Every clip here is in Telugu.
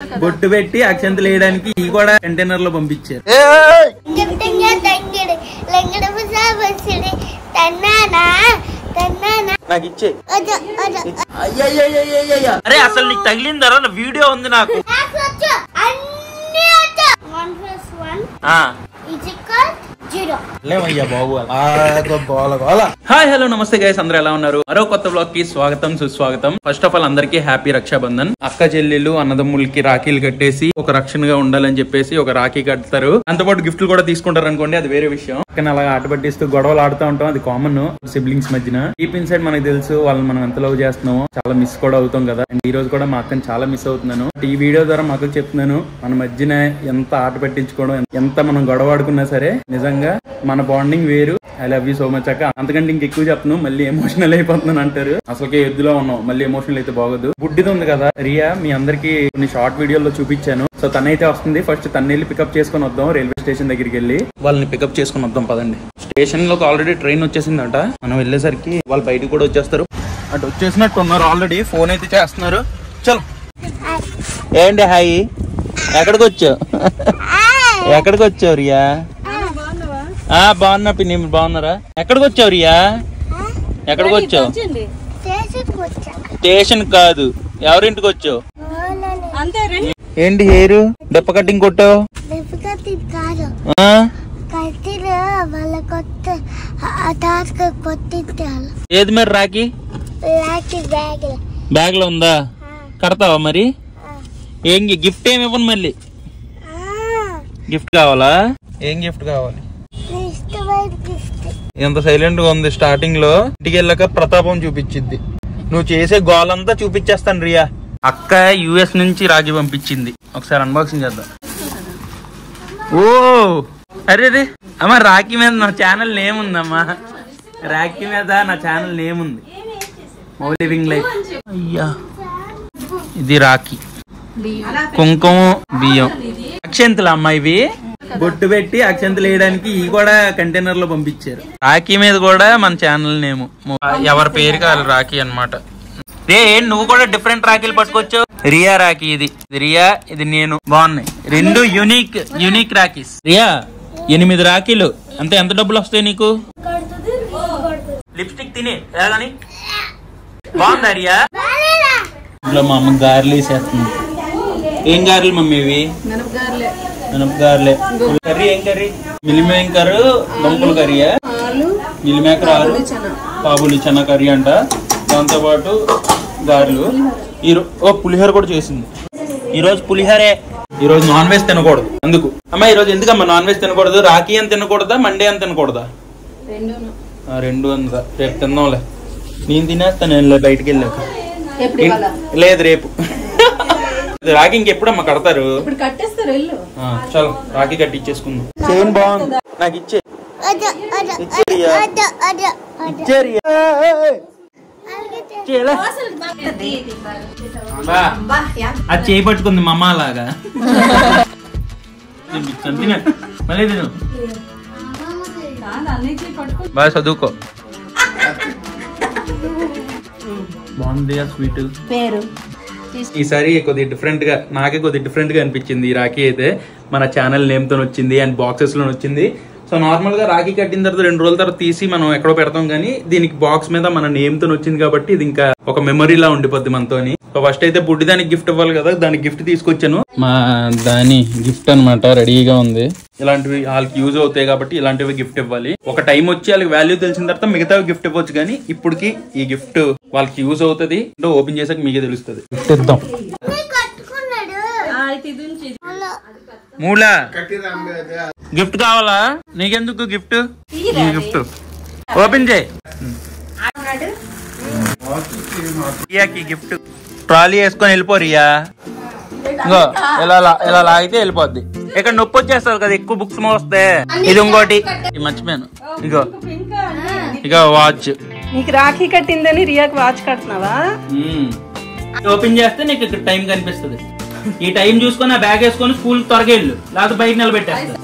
బొట్టు పెట్టి అక్షంతలు వేయడానికి ఈ కూడా కంటైనర్ లో పంపించారు. నాకు ఇచ్చే. అరే అసలు నీకు తగిలిందరా? వీడియో ఉంది నాకు. లేవయ్యా బాబు. హాయ్ హలో నమస్తే గైస్, అందరూ ఎలా ఉన్నారు? మరో కొత్త బ్లాగ్ కి స్వాగతం సుస్వాగతం. ఫస్ట్ ఆఫ్ ఆల్ అందరికి హ్యాపీ రక్షాబంధన్. అక్క చెల్లెళ్ళు అన్నదమ్ములకి రాఖీలు కట్టేసి ఒక రక్షణగా ఉండాలని చెప్పేసి ఒక రాఖీ కడతారు. అంతపాటు గిఫ్ట్లు కూడా తీసుకుంటారు అనుకోండి, అది వేరే విషయం. కానీ అలా ఆట పట్టిస్తూ గొడవలు ఆడుతూ ఉంటాం, అది కామన్ సిబ్లింగ్స్ మధ్యన. డీప్ ఇన్సైడ్ మనకు తెలుసు వాళ్ళని మనం ఎంత లవ్ చేస్తున్నామో, చాలా మిస్ కూడా అవుతాం కదా. అండ్ ఈ రోజు కూడా మా అక్కని చాలా మిస్ అవుతున్నాను. ఈ వీడియో ద్వారా మా అక్కకి చెప్తున్నాను, మన మధ్యన ఎంత ఆట పట్టించుకోవడం, ఎంత మనం గొడవ ఆడుకున్నా సరే నిజంగా మన బాండింగ్ వేరు. I love you so much అక్క. అంతకంటే ఇంకెక్కువ చెప్తున్నాను, మళ్ళీ ఎమోషనల్ అయిపోతున్నాను అంటారు. అసలుకే ఎద్దులో ఉన్నాం, మళ్ళీ ఎమోషనల్ అయితే బాగోదు. బుడ్డిది ఉంది కదా రియా, మీ అందరికి కొన్ని షార్ట్ వీడియోలో చూపించాను. సో తనైతే వస్తుంది. ఫస్ట్ తన వెళ్ళి పికప్ చేసుకుని వద్దాం, రైల్వే స్టేషన్ దగ్గరికి వెళ్ళి వాళ్ళని పికప్ చేసుకుని వద్దాం. పదండి. స్టేషన్ లోకి ఆల్రెడీ ట్రైన్ వచ్చేసిందట. మనం వెళ్ళేసరికి వాళ్ళు బయటకు కూడా వచ్చేస్తారు. అటు వచ్చేసినట్టు ఉన్నారు ఆల్రెడీ. ఫోన్ అయితే చేస్తున్నారు. చలో. ఏంటి హాయ్, ఎక్కడికి వచ్చావు? ఎక్కడికి వచ్చావు రియా? బాగున్నా పిన్ని, బాగున్నారా? ఎక్కడికి వచ్చావు రియా? ఎక్కడికి వచ్చావు? స్టేషన్ కాదు, ఎవరింటికి వచ్చావు? ఏంటి హెయిర్ డెప్ప కటింగ్ కొట్టావు? ఏది మరి రాఖీ? బ్యాగ్ లో ఉందా? కడతావా మరి? ఏం గిఫ్ట్ ఏమి ఇవ్వను మళ్ళీ? గిఫ్ట్ కావాలా? ఏం గిఫ్ట్ కావాలి? ఎంత సైలెంట్ గా ఉంది. స్టార్టింగ్ లో ఇంటికి వెళ్ళాక ప్రతాపం చూపించింది. నువ్వు చేసే గోలంతా చూపించేస్తాను రియా. అక్క యుఎస్ నుంచి రాఖీ పంపించింది. ఒకసారి అన్బాక్సింగ్ చేద్దాం. ఓ అరే రే అమ్మా, రాఖీ మీద నా ఛానల్ నేమ్ ఉందమ్మా. రాఖీ మీద నా ఛానల్ నేమ్ ఉంది, మౌ లివింగ్ లైఫ్. అయ్యా ఇది రాఖీ, కుంకుమ బియ్యం, అక్షంతలు అమ్మా. ఇవి బొట్టు పెట్టి అక్షంతలు వేయడానికి ఈ కూడా కంటైనర్ లో పంపించారు. రాఖీ మీద కూడా మన ఛానల్ నేమ్, ఎవరి పేరు కాదు రాఖీ అన్నమాట. రే నువ్వు కూడా డిఫరెంట్ రాఖీలు పట్టుకోవచ్చు. రియా రాఖీ, ఇది రియా, ఇది నేను. బాగున్నాయి రెండు, యూనిక్ రాఖీస్. రియా 8 రాఖీలు అంతే. ఎంత డబ్బులు వస్తాయి నీకు? లిప్స్టిక్ తిని కానీ బాగుందా రియా? ఇంట్లో మా అమ్మ గారెలు వేసేస్తుంది. ఏం గారెలు మమ్మీ ఇవి? మినపగారెలే. కర్రీ ఏం కర్రీ? మిలిమేకర్ దుంపల కర్రీయా? మిలిమేకర్ ఆలు కాబూలి చనా కర్రీ అంట. దాంతో పాటు గారెలు. పులిహోర కూడా చేసింది. ఈ రోజు పులిహోరే. ఈ రోజు నాన్ వెజ్ తినకూడదు. అందుకు అమ్మా ఈ రోజు ఎందుకమ్మా నాన్ వెజ్ తినకూడదు? రాఖీ అని తినకూడదా, మండే అని తినకూడదా? రెండు అందా. రేపు తిందాంలే. నేను తినేస్తాను బయటకు వెళ్ళాక. లేదు రేపు. రాఖీ ఇంకెప్పుడమ్మా కడతారు? చలో రాఖీ కట్టిచ్చేసుకుందాం. చైన్ బాగుంది, నాకు ఇచ్చే. అది చేయి పట్టుకుంది మా అమ్మ లాగా. మళ్ళీ తిను. బాగా చదువుకో. బాగుంది స్వీట్. ఈసారి కొద్దిగా డిఫరెంట్ గా, నాకే కొద్దిగా డిఫరెంట్ గా అనిపించింది. ఈ రాఖీ అయితే మన ఛానల్ నేమ్ తో వచ్చింది అండ్ బాక్సెస్ లో వచ్చింది. సో నార్మల్ గా రాఖీ కట్టిన తర్వాత 2 రోజుల తర్వాత తీసి మనం ఎక్కడో పెడతాం, కానీ దీనికి బాక్స్ మీద మన నేమ్ తో వచ్చింది కాబట్టి ఇది ఇంకా ఒక మెమరీలా ఉండిపోద్ది మనతోని. సో ఫస్ట్ అయితే బుడ్డి దానికి గిఫ్ట్ ఇవ్వాలి కదా, దానికి గిఫ్ట్ తీసుకొచ్చాను. మా దాని గిఫ్ట్ అనమాట, రెడీగా ఉంది. ఇలాంటివి వాళ్ళకి యూజ్ అవుతాయి కాబట్టి ఇలాంటివి గిఫ్ట్ ఇవ్వాలి. ఒక టైం వచ్చి వాళ్ళకి వాల్యూ తెలిసిన తర్వాత మిగతావి గిఫ్ట్ ఇవ్వచ్చు, కానీ ఇప్పటికి ఈ గిఫ్ట్ వాళ్ళకి యూజ్ అవుతుంది. ఓపెన్ చేసాక మీకే తెలుస్తుంది. గిఫ్ట్ ఇద్దాం. మూలా గిఫ్ట్ కావాలా? నీకెందుకు గిఫ్ట్? గిఫ్ట్ ఓపెన్ చేయి. రియాకి గిఫ్ట్. ట్రాలీ వేసుకొని వెళ్ళిపో రియా. ఇంకో ఇలా లాగితే వెళ్ళిపోద్ది. ఇక్కడ నొప్పి వచ్చేస్తుంది కదా ఎక్కువ బుక్స్ మోస్తే. ఇది ఇంకోటి మర్చిపోయాను. ఇగో వాచ్. నీకు రాఖీ కట్టిందని రియాకి వాచ్ కడుతున్నావా? ఓపెన్ చేస్తే నీకు ఇక్కడ టైం కనిపిస్తుంది. ఈ టైం చూసుకొని ఆ బ్యాగ్ వేసుకొని స్కూల్ త్వరగా వెళ్ళు, లేకపోతే బయట నిలబెట్టేస్తా.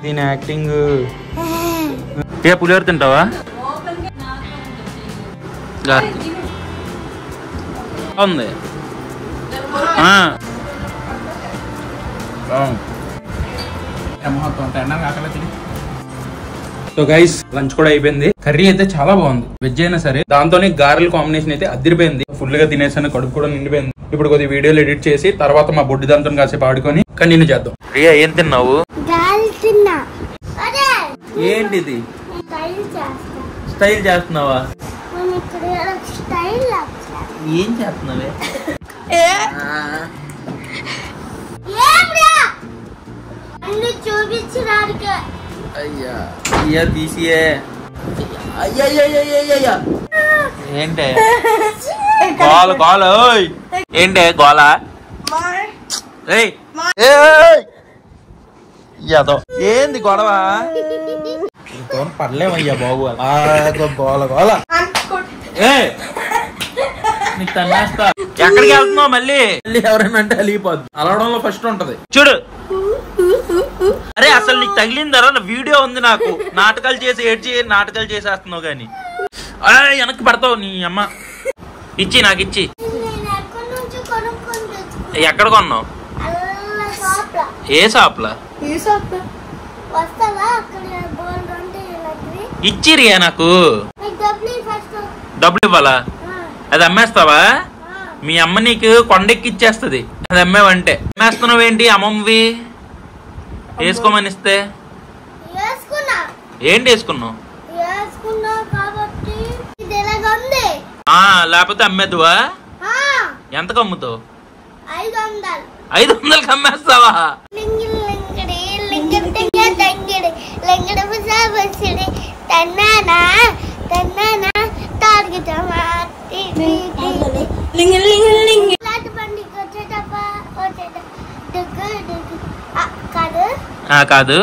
దీని యాక్టింగ్. పులిహోర తింటావా? ఉంది. సో గైస్ లంచ్ కూడా అయిపోయింది. కర్రీ అయితే చాలా బాగుంది. వెజ్ అయినా సరే దాంతోనే గారెల కాంబినేషన్ అయితే అదిరిపోయింది. ఫుల్ గా తినేసాను, కడుపు కూడా నిండిపోయింది. ఇప్పుడు కొద్దిగా వీడియోలు ఎడిట్ చేసి తర్వాత మా బొడ్డి దాంతో కాసేపు ఆడుకొని కంటిన్యూ చేద్దాం. రియా ఏం తిన్నావు? ఏంటిది? స్టైల్ చేస్తున్నావా? ఏం చేస్తున్నావే? అయ్యా అయ్యా తీసియే. ఏంటే గోల గోల? ఏంటే గోల? ఏంది గొడవ? పడలేమయ్యా బాబు. గోల గోల. నీకు తన్నేస్తా. ఎక్కడికి వెళ్తున్నావు మళ్ళీ? ఎవరైనా అంటే అలిగిపోద్ది. అలవడంలో ఫస్ట్ ఉంటది చూడు. అరే అసలు నీకు తగిలిందరా? వీడియో ఉంది నాకు. నాటకాలు చేసి ఏడ్చి నాటకాలు చేసేస్తున్నావు గాని వెనక్కి పడతావు. నీ అమ్మ ఇచ్చి నాకు ఇచ్చి. ఎక్కడ కొన్నావు? ఏ షాప్లా? ఇచ్చిరియా నాకు. డబ్బులు ఇవ్వాలా? అది అమ్మేస్తావా? మీ అమ్మ నీకు కొండెక్కి ఇచ్చేస్తుంది అది అమ్మేవంటే. అమ్మేస్తున్నావు ఏంటి? అమ్మమ్మవి వేసుకోమని ఇస్తే ఏంటి వేసుకున్నావు? లేకపోతే అమ్మేద్దువా? ఎంతకు అమ్ముతావు? 500కి అమ్మేస్తావా? కాదు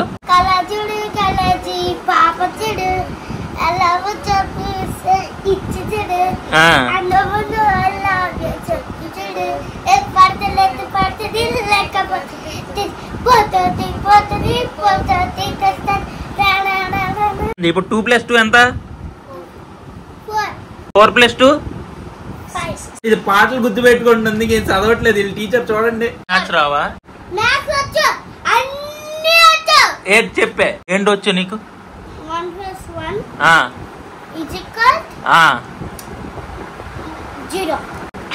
ఇప్పుడు 2+2 ఎంత? 4+2. ఇది పాటలు గుర్తు పెట్టుకుంటుంది. నేను చదవట్లేదు. ఇది టీచర్ చూడండి. మ్యాథ్స్ రావా? ఏంటి చెప్పే? ఏంటి వచ్చు నీకు? 1+1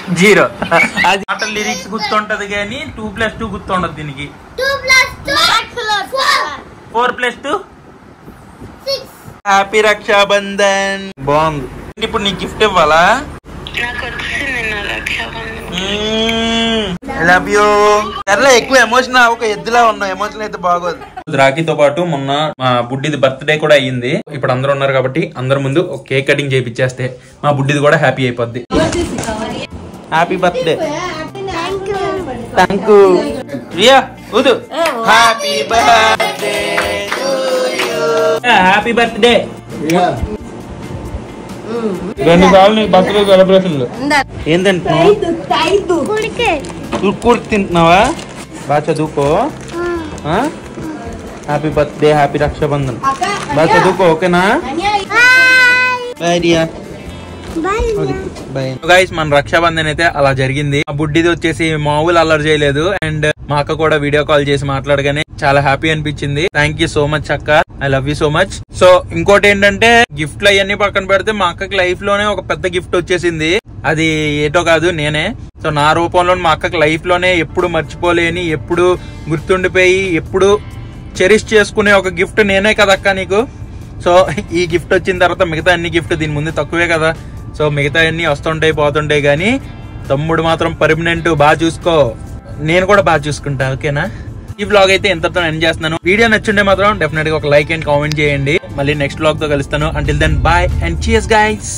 0. అది పాట లిరిక్స్ గుర్తుంటది కానీ 2+2 గుర్తుండదు దీనికి. 4+2 హ్యాపీ రక్షాబంధన్. బాగుంది. ఇప్పుడు నీకు గిఫ్ట్ ఇవ్వాలా? Love you. సర్లే ఎక్కువ ఎమోషన్ ఒక ఎద్దులా ఉన్నావు. ఎమోషన్ అయితే బాగోదు. రాఖీతో పాటు మొన్న మా బుడ్డిది బర్త్డే కూడా అయ్యింది. ఇప్పుడు అందరూ ఉన్నారు కాబట్టి అందరి ముందు ఒక కేక్ కటింగ్ చేపిచ్చేస్తే మా బుడ్డిది కూడా హ్యాపీ అయిపోద్ది. Happy birthday. Thank you. Riya ఊదు. Happy birthday to you. Happy birthday. 2 సార్లు నీకు బర్త్డే సెలబ్రేషన్లు. ఏం తింటున్నావు? కుర్కురు తింటున్నావా? బాగా చదువుకో. Happy birthday, happy Rakshabandhan. బాగా చదువుకో, ఓకేనా? బాయ్ రియా. గైస్ మన రక్షాబంధన్ అయితే అలా జరిగింది. ఆ బుడ్డిది వచ్చేసి మామూలు అల్లరి చేయలేదు. అండ్ మా అక్క కూడా వీడియో కాల్ చేసి మాట్లాడగానే చాలా హ్యాపీ అనిపించింది. థ్యాంక్ యూ సో మచ్ అక్క. I love you so much. So ఇంకోటి ఏంటంటే గిఫ్ట్లు అవన్నీ పక్కన పెడితే మా అక్కకి లైఫ్ లోనే ఒక పెద్ద గిఫ్ట్ వచ్చేసింది. అది ఏటో కాదు, నేనే. సో నా రూపంలో మా అక్కకి లైఫ్ లోనే ఎప్పుడు మర్చిపోలేని, ఎప్పుడు గుర్తుండిపోయి, ఎప్పుడు చెరిష్ చేసుకునే ఒక గిఫ్ట్ నేనే కదా అక్క నీకు. సో ఈ గిఫ్ట్ వచ్చిన తర్వాత మిగతా అన్ని గిఫ్ట్ దీని ముందు తక్కువే కదా. సో మిగతా అన్ని వస్తుంటాయి పోతుంటాయి కానీ తమ్ముడు మాత్రం పర్మనెంట్. బాగా చూసుకో, నేను కూడా బాగా చూసుకుంటా, ఓకేనా? ఈ బ్లాగ్ అయితే ఎంతతో ఎండ్ చేస్తున్నాను. వీడియో నచ్చుంటే మాత్రం డెఫినెట్ గా ఒక లైక్ అండ్ కామెంట్ చేయండి. మళ్ళీ నెక్స్ట్ బ్లాగ్ తో కలుస్తాను. Until then bye and cheers guys.